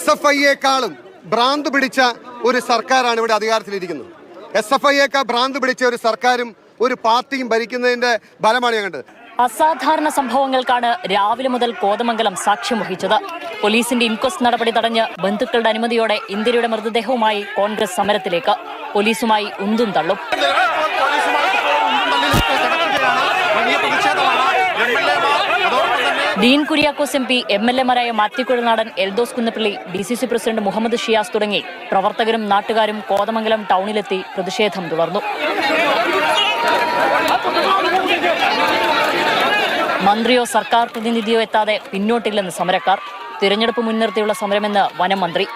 SFIയേക്കാളും ഭ്രാന്ത് പിടിച്ച ഒരു സർക്കാരാണ് ഇവിടെ അധികാരത്തിലിരിക്കുന്നത്. SFIയേക്കാൾ ഭ്രാന്ത് പിടിച്ച ഒരു സർക്കാരും ഒരു പാർട്ടിയും ഭരിക്കുന്നതിന്റെ ഫലമാണ് ഞാൻ കണ്ടത്. അസാധാരണ സംഭവങ്ങൾക്കാണ് രാവിലെ മുതൽ കോതമംഗലം സാക്ഷ്യം വഹിച്ചത്. പോലീസിന്റെ ഇൻക്വസ്റ്റ് നടപടി തടഞ്ഞ് ബന്ധുക്കളുടെ അനുമതിയോടെ ഇന്ദിരയുടെ മൃതദേഹവുമായി കോൺഗ്രസ് സമരത്തിലേക്ക്. പോലീസുമായി ഉന്തും തള്ളും. ഡീൻ കുര്യാക്കോസ് MP, MLA മാരായ മാത്യു കുഴൽനാടൻ, എൽദോസ് കുന്നപ്പള്ളി, DCC പ്രസിഡന്റ് മുഹമ്മദ് ഷിയാസ് തുടങ്ങി പ്രവർത്തകരും നാട്ടുകാരും കോതമംഗലം ടൗണിലെത്തി പ്രതിഷേധം തുടർന്നു. മന്ത്രിയോ സർക്കാർ പ്രതിനിധിയോ എത്താതെ പിന്നോട്ടില്ലെന്ന് സമരക്കാർ. തിരഞ്ഞെടുപ്പ് മുൻനിർത്തിയുള്ള സമരമെന്ന് വനം മന്ത്രി.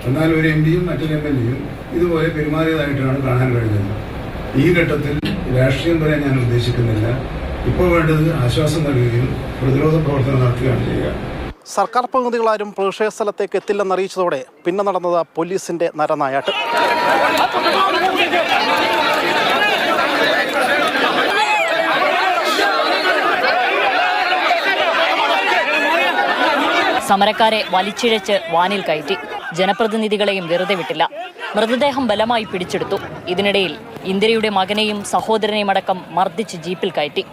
എന്നാൽ ഒരു MPയും മറ്റൊരു MLAയും ഇതുപോലെ പെരുമാറിയതായിട്ടാണ് കാണാൻ കഴിഞ്ഞത്. ഈ ഘട്ടത്തിൽ രാഷ്ട്രീയം പറയാൻ ഞാൻ ഉദ്ദേശിക്കുന്നില്ല. ഇപ്പോൾ വേണ്ടത് ആശ്വാസം നൽകുകയും പ്രതിരോധ പ്രവർത്തനം നടത്തുകയാണ് ചെയ്യുക. സർക്കാർ പ്രതിനിധികളാരും പ്രതിഷേധ സ്ഥലത്തേക്ക് എത്തില്ലെന്നറിയിച്ചതോടെ പിന്നെ നടന്നത് പോലീസിന്റെ നരനായാട്ട്. സമരക്കാരെ വലിച്ചിഴച്ച് വാനിൽ കയറ്റി. ജനപ്രതിനിധികളെയും വെറുതെ വിട്ടില്ല. മൃതദേഹം ബലമായി പിടിച്ചെടുത്തു. ഇതിനിടയിൽ ഇന്ദിരയുടെ മകനെയും സഹോദരനെയും അടക്കം മർദ്ദിച്ച് ജീപ്പിൽ കയറ്റി.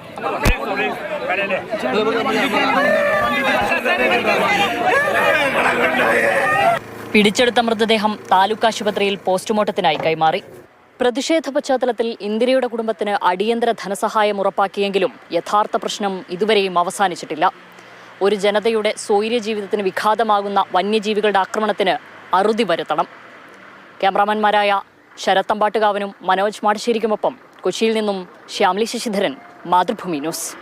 പിടിച്ചെടുത്ത മൃതദേഹം താലൂക്ക് ആശുപത്രിയിൽ പോസ്റ്റ്മോർട്ടത്തിനായി കൈമാറി. പ്രതിഷേധ പശ്ചാത്തലത്തിൽ ഇന്ദിരയുടെ കുടുംബത്തിന് അടിയന്തര ധനസഹായം ഉറപ്പാക്കിയെങ്കിലും യഥാർത്ഥ പ്രശ്നം ഇതുവരെയും അവസാനിച്ചിട്ടില്ല. ഒരു ജനതയുടെ സ്വൈര്യ ജീവിതത്തിന് വിഘാതമാകുന്ന വന്യജീവികളുടെ ആക്രമണത്തിന് അറുതി വരുത്തണം. ക്യാമറാമാൻമാരായ ശരത് അമ്പാട്ടുകാവനും മനോജ് മാടശ്ശേരിക്കുമൊപ്പം കൊച്ചിയിൽ നിന്നും ശ്യാംലി ശശിധരൻ, മാതൃഭൂമി ന്യൂസ്.